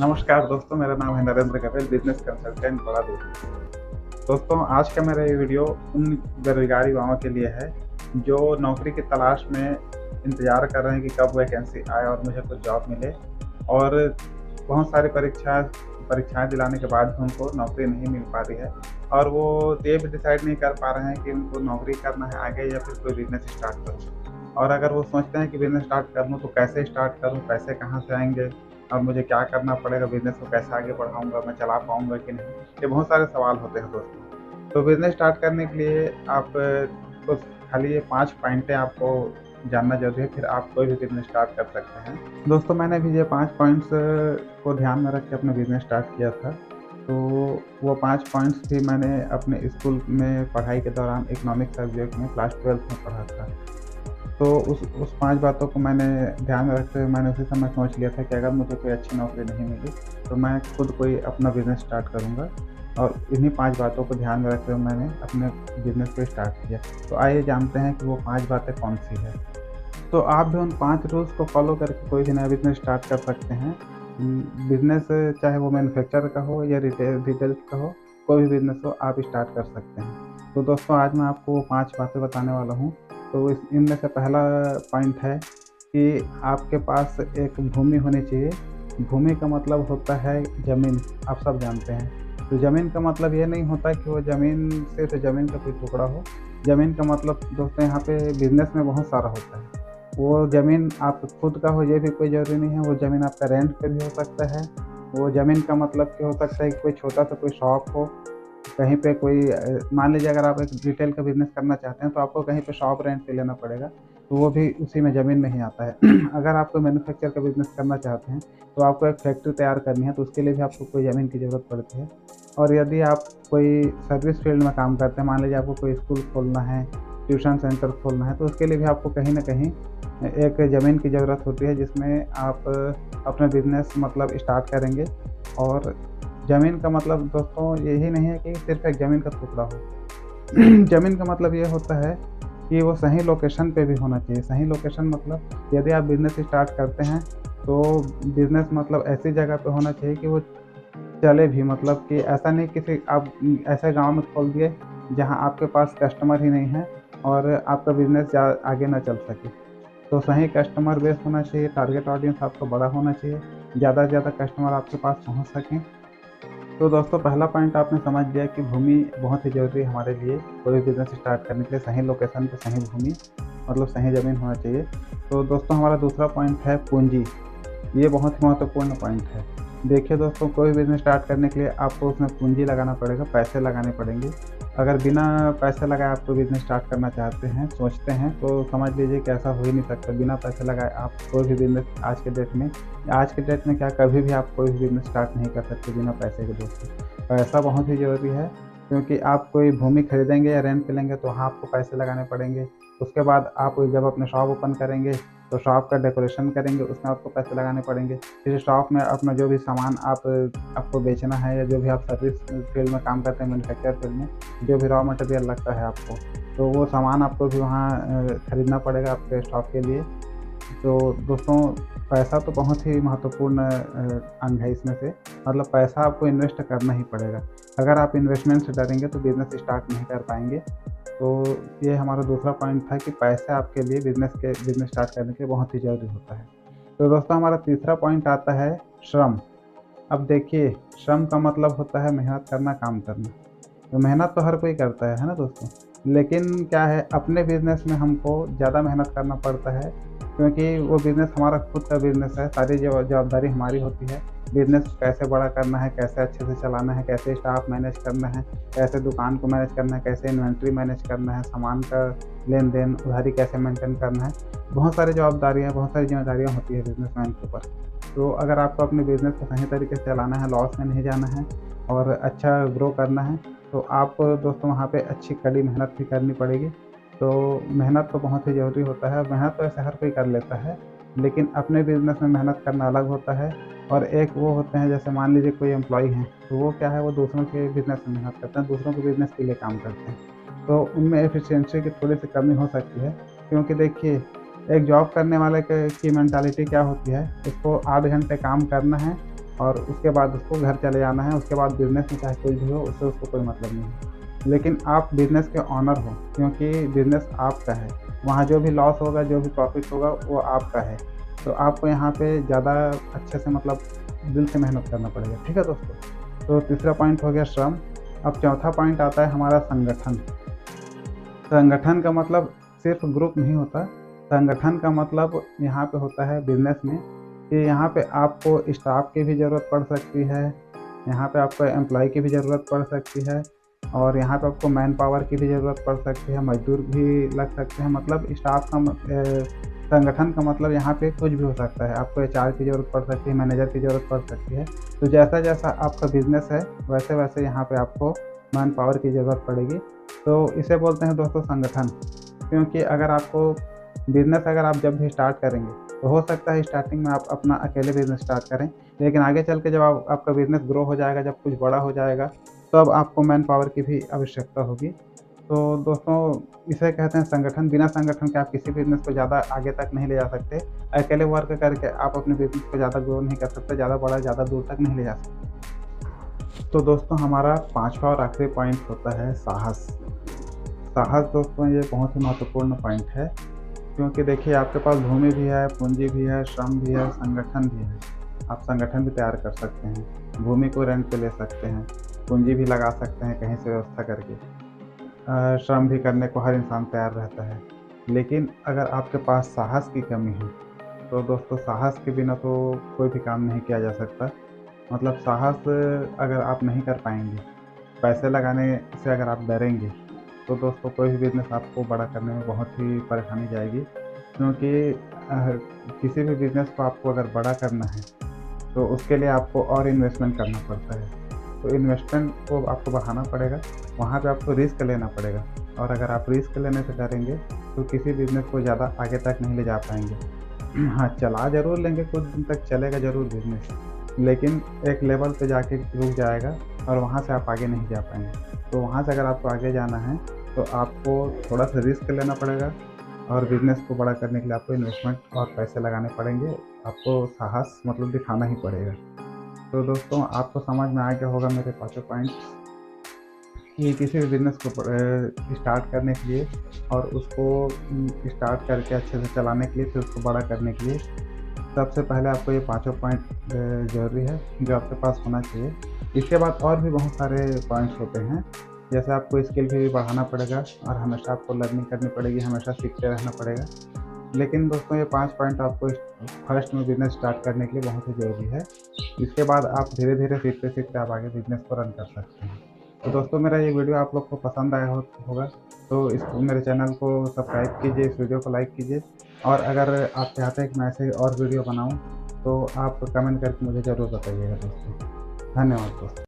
नमस्कार दोस्तों, मेरा नाम है नरेंद्र कपिल, बिजनेस कंसल्टेंट बड़ा दूर। दोस्तों, आज का मेरा ये वीडियो उन बेरोजगार युवाओं के लिए है जो नौकरी की तलाश में इंतज़ार कर रहे हैं कि कब वैकेंसी आए और मुझे कुछ जॉब मिले, और बहुत सारी परीक्षाएं दिलाने के बाद भी उनको नौकरी नहीं मिल पा रही है, और वो ये भी डिसाइड नहीं कर पा रहे हैं कि उनको नौकरी करना है आगे या फिर कोई बिजनेस स्टार्ट करूँ। और अगर वो सोचते हैं कि बिजनेस स्टार्ट कर लूँ तो कैसे स्टार्ट करूँ, पैसे कहाँ से आएंगे और मुझे क्या करना पड़ेगा, बिजनेस को कैसे आगे बढ़ाऊंगा, मैं चला पाऊंगा कि नहीं, ये बहुत सारे सवाल होते हैं दोस्तों। तो बिजनेस स्टार्ट करने के लिए आप बस खाली ये 5 पॉइंटें आपको जानना ज़रूरी है, फिर आप कोई भी बिजनेस स्टार्ट कर सकते हैं। दोस्तों, मैंने भी ये 5 पॉइंट्स को ध्यान में रख के अपना बिजनेस स्टार्ट किया था। तो वो 5 पॉइंट्स भी मैंने अपने स्कूल में पढ़ाई के दौरान इकोनॉमिक्स सब्जेक्ट में क्लास 12th में पढ़ा था। तो उस 5 बातों को मैंने ध्यान में रखते हुए मैंने उसी समय सोच लिया था कि अगर मुझे कोई अच्छी नौकरी नहीं मिली, तो मैं खुद कोई अपना बिज़नेस स्टार्ट करूँगा, और इन्हीं 5 बातों को ध्यान में रखते हुए मैंने अपने बिज़नेस को स्टार्ट किया। तो आइए जानते हैं कि वो 5 बातें कौन-सी हैं। तो आप भी उन 5 रूल्स को फ़ॉलो करके कोई भी नया बिज़नेस स्टार्ट कर सकते हैं। बिज़नेस चाहे वो मैन्युफैक्चर का हो या रिटेल का हो, कोई भी बिज़नेस हो, आप स्टार्ट कर सकते हैं। तो दोस्तों, आज मैं आपको वो 5 बातें बताने वाला हूँ। तो इस इनमें से पहला पॉइंट है कि आपके पास एक भूमि होनी चाहिए। भूमि का मतलब होता है ज़मीन, आप सब जानते हैं। तो ज़मीन का मतलब ये नहीं होता कि वो ज़मीन सिर्फ़ ज़मीन का कोई टुकड़ा हो। ज़मीन का मतलब दोस्तों यहाँ पे बिज़नेस में बहुत सारा होता है। वो ज़मीन आप खुद का हो ये भी कोई ज़रूरी नहीं है, वो ज़मीन आपका रेंट पे भी हो सकता है। वो ज़मीन का मतलब क्या हो सकता है कि कोई छोटा-सा कोई शॉप हो, कहीं पे कोई मान लीजिए अगर आप एक रिटेल का बिज़नेस करना चाहते हैं, तो आपको कहीं पे शॉप रेंट पे लेना पड़ेगा, तो वो भी उसी में ज़मीन में ही आता है। अगर आप कोई मैन्युफैक्चर का बिज़नेस करना चाहते हैं, तो आपको एक फैक्ट्री तैयार करनी है, तो उसके लिए भी आपको कोई ज़मीन की ज़रूरत पड़ती है। और यदि आप कोई सर्विस फील्ड में काम करते हैं, मान लीजिए आपको कोई स्कूल खोलना है, ट्यूशन सेंटर खोलना है, तो उसके लिए भी आपको कहीं न कहीं एक ज़मीन की ज़रूरत होती है, जिसमें आप अपना बिज़नेस मतलब स्टार्ट करेंगे। और ज़मीन का मतलब दोस्तों यही नहीं है कि सिर्फ़ एक ज़मीन का टुकड़ा हो। ज़मीन का मतलब ये होता है कि वो सही लोकेशन पे भी होना चाहिए। सही लोकेशन मतलब यदि आप बिज़नेस स्टार्ट करते हैं, तो बिज़नेस मतलब ऐसी जगह पे होना चाहिए कि वो चले भी, मतलब कि ऐसा नहीं किसी आप ऐसे गाँव में खोल दिए जहाँ आपके पास कस्टमर ही नहीं है और आपका बिज़नेस आगे ना चल सके। तो सही कस्टमर बेस होना चाहिए, टारगेट ऑडियंस आपका बड़ा होना चाहिए, ज़्यादा से ज़्यादा कस्टमर आपके पास पहुँच सकें। तो दोस्तों, पहला पॉइंट आपने समझ लिया कि भूमि बहुत ही ज़रूरी है हमारे लिए। कोई भी बिज़नेस स्टार्ट करने के लिए सही लोकेशन पे सही भूमि मतलब सही ज़मीन होना चाहिए। तो दोस्तों, हमारा दूसरा पॉइंट है पूँजी। ये बहुत ही महत्वपूर्ण पॉइंट है। देखिए दोस्तों, कोई बिज़नेस स्टार्ट करने के लिए आपको उसमें पूँजी लगाना पड़ेगा, पैसे लगाने पड़ेंगे। अगर बिना पैसे लगाए आप कोई बिज़नेस स्टार्ट करना चाहते हैं, सोचते हैं, तो समझ लीजिए कि ऐसा हो ही नहीं सकता। बिना पैसे लगाए आप कोई भी बिज़नेस आज के डेट में क्या कभी भी आप कोई भी बिज़नेस स्टार्ट नहीं कर सकते बिना पैसे के दोस्तों। पैसा बहुत ही ज़रूरी है, क्योंकि आप कोई भूमि खरीदेंगे या रेंट पे लेंगे तो वहाँ आपको पैसे लगाने पड़ेंगे। उसके बाद आप जब अपने शॉप ओपन करेंगे, तो शॉप का डेकोरेशन करेंगे, उसमें आपको पैसे लगाने पड़ेंगे। फिर शॉप में अपना जो भी सामान आपको बेचना है, या जो भी आप सर्विस फील्ड में काम करते हैं, मैन्युफैक्चर फील्ड में, जो भी रॉ मटेरियल लगता है आपको, तो वो सामान आपको भी वहाँ खरीदना पड़ेगा आपके शॉप के लिए। तो दोस्तों, पैसा तो बहुत ही महत्वपूर्ण अंग है इसमें से, मतलब पैसा आपको इन्वेस्ट करना ही पड़ेगा। अगर आप इन्वेस्टमेंट से डरेंगे तो बिज़नेस स्टार्ट नहीं कर पाएँगे। तो ये हमारा दूसरा पॉइंट था कि पैसा आपके लिए बिज़नेस स्टार्ट करने के लिए बहुत ही ज़रूरी होता है। तो दोस्तों, हमारा तीसरा पॉइंट आता है श्रम। अब देखिए, श्रम का मतलब होता है मेहनत करना, काम करना। तो मेहनत तो हर कोई करता है ना दोस्तों? लेकिन क्या है, अपने बिज़नेस में हमको ज़्यादा मेहनत करना पड़ता है, क्योंकि वो बिज़नेस हमारा खुद का बिज़नेस है, सारी जवाबदारी हमारी होती है। बिज़नेस को कैसे बड़ा करना है, कैसे अच्छे से चलाना है, कैसे स्टाफ मैनेज करना है, कैसे दुकान को मैनेज करना है, कैसे इन्वेंटरी मैनेज करना है, सामान का लेन-देन, उधारी कैसे मेंटेन करना है। बहुत सारी जवाबदारियाँ, बहुत सारी ज़िम्मेदारियाँ होती है बिज़नेसमैन के ऊपर। तो अगर आपको अपने बिज़नेस को सही तरीके से चलाना है, लॉस में नहीं जाना है और अच्छा ग्रो करना है, तो आप दोस्तों वहाँ पे अच्छी कड़ी मेहनत भी करनी पड़ेगी। तो मेहनत तो बहुत ही ज़रूरी होता है। मेहनत तो ऐसे हर कोई कर लेता है, लेकिन अपने बिज़नेस में मेहनत करना अलग होता है। और एक वो होते हैं, जैसे मान लीजिए कोई एम्प्लॉयी हैं, तो वो क्या है, वो दूसरों के बिज़नेस में मेहनत करते हैं, दूसरों के बिज़नेस के लिए काम करते हैं। तो उनमें एफिशिएंसी की थोड़ी-सी कमी हो सकती है, क्योंकि देखिए, एक जॉब करने वाले की मेंटालिटी क्या होती है, उसको 8 घंटे काम करना है और उसके बाद उसको घर चले जाना है। उसके बाद बिज़नेस में चाहे कोई भी हो, उससे उसको कोई मतलब नहीं है। लेकिन आप बिज़नेस के ओनर हो, क्योंकि बिज़नेस आपका है। वहाँ जो भी लॉस होगा, जो भी प्रॉफ़िट होगा, वो आपका है। तो आपको यहाँ पे ज़्यादा अच्छे से मतलब दिल से मेहनत करना पड़ेगा। ठीक है दोस्तों? तो तीसरा पॉइंट हो गया श्रम। अब चौथा पॉइंट आता है हमारा संगठन। संगठन का मतलब सिर्फ ग्रुप नहीं होता। संगठन का मतलब यहाँ पे होता है बिज़नेस में कि यहाँ पे आपको स्टाफ की भी ज़रूरत पड़ सकती है, यहाँ पे आपको एम्प्लॉय की भी ज़रूरत पड़ सकती है, और यहाँ पे आपको मैन पावर की भी ज़रूरत पड़ सकती है, मज़दूर भी लग सकते हैं। मतलब स्टाफ का संगठन का मतलब यहाँ पे कुछ भी हो सकता है। आपको एचआर की ज़रूरत पड़ सकती है, मैनेजर की ज़रूरत पड़ सकती है। तो जैसा-जैसा आपका बिज़नेस है, वैसे-वैसे यहाँ पे आपको मैन पावर की ज़रूरत पड़ेगी। तो इसे बोलते हैं दोस्तों संगठन। क्योंकि अगर आपको बिज़नेस अगर आप जब भी स्टार्ट करेंगे, तो हो सकता है स्टार्टिंग में आप अपना अकेले बिज़नेस स्टार्ट करें, लेकिन आगे चल के जब आपका बिज़नेस ग्रो हो जाएगा, जब कुछ बड़ा हो जाएगा, तब आपको मैन पावर की भी आवश्यकता होगी। तो दोस्तों, इसे कहते हैं संगठन। बिना संगठन के आप किसी बिज़नेस को ज़्यादा आगे तक नहीं ले जा सकते। अकेले वर्क करके आप अपने बिज़नेस को ज़्यादा ग्रो नहीं कर सकते, ज़्यादा बड़ा, ज़्यादा दूर तक नहीं ले जा सकते। तो दोस्तों, हमारा पाँचवा और आखिरी पॉइंट होता है साहस। साहस दोस्तों, ये बहुत ही महत्वपूर्ण पॉइंट है, क्योंकि देखिए आपके पास भूमि भी है, पूंजी भी है, श्रम भी है, संगठन भी है। आप संगठन भी तैयार कर सकते हैं, भूमि को रेंट पे ले सकते हैं, पूंजी भी लगा सकते हैं कहीं से व्यवस्था करके। श्रम भी करने को हर इंसान तैयार रहता है। लेकिन अगर आपके पास साहस की कमी है, तो दोस्तों साहस के बिना तो कोई भी काम नहीं किया जा सकता। मतलब साहस अगर आप नहीं कर पाएँगे, पैसे लगाने से अगर आप डरेंगे, तो दोस्तों कोई भी बिज़नेस आपको बड़ा करने में बहुत ही परेशानी जाएगी। क्योंकि किसी भी बिज़नेस को आपको अगर बड़ा करना है, तो उसके लिए आपको और इन्वेस्टमेंट करना पड़ता है। तो इन्वेस्टमेंट को आपको बढ़ाना पड़ेगा, वहाँ पे आपको रिस्क लेना पड़ेगा। और अगर आप रिस्क लेने से डरेंगे, तो किसी बिज़नेस को ज़्यादा आगे तक नहीं ले जा पाएँगे। हाँ, चला ज़रूर लेंगे, कुछ दिन तक चलेगा ज़रूर बिज़नेस, लेकिन एक लेवल पे जाके रुक जाएगा और वहाँ से आप आगे नहीं जा पाएँगे। तो वहाँ से अगर आपको आगे जाना है, तो आपको थोड़ा-सा रिस्क लेना पड़ेगा, और बिज़नेस को बड़ा करने के लिए आपको इन्वेस्टमेंट और पैसे लगाने पड़ेंगे। आपको साहस मतलब दिखाना ही पड़ेगा। तो दोस्तों, आपको समझ में आ गया होगा मेरे पाँचों पॉइंट्स कि किसी भी बिज़नेस को स्टार्ट करने के लिए और उसको स्टार्ट करके अच्छे से चलाने के लिए, फिर उसको बड़ा करने के लिए, सबसे पहले आपको ये पाँचों पॉइंट ज़रूरी है, जो आपके पास होना चाहिए। इसके बाद और भी बहुत सारे पॉइंट्स होते हैं, जैसे आपको स्किल भी बढ़ाना पड़ेगा और हमेशा आपको लर्निंग करनी पड़ेगी, हमेशा सीखते रहना पड़ेगा। लेकिन दोस्तों, ये 5 पॉइंट आपको फर्स्ट में बिज़नेस स्टार्ट करने के लिए बहुत ही ज़रूरी है। इसके बाद आप धीरे-धीरे, सीखते-सीखते आप आगे बिज़नेस को रन कर सकते हैं। तो दोस्तों, मेरा ये वीडियो आप लोग को पसंद आया होगा, तो मेरे चैनल को सब्सक्राइब कीजिए, इस वीडियो को लाइक कीजिए, और अगर आप चाहते हैं कि मैं ऐसे और वीडियो बनाऊँ, तो आप कमेंट करके मुझे ज़रूर बताइएगा दोस्तों। धन्यवाद दोस्तों।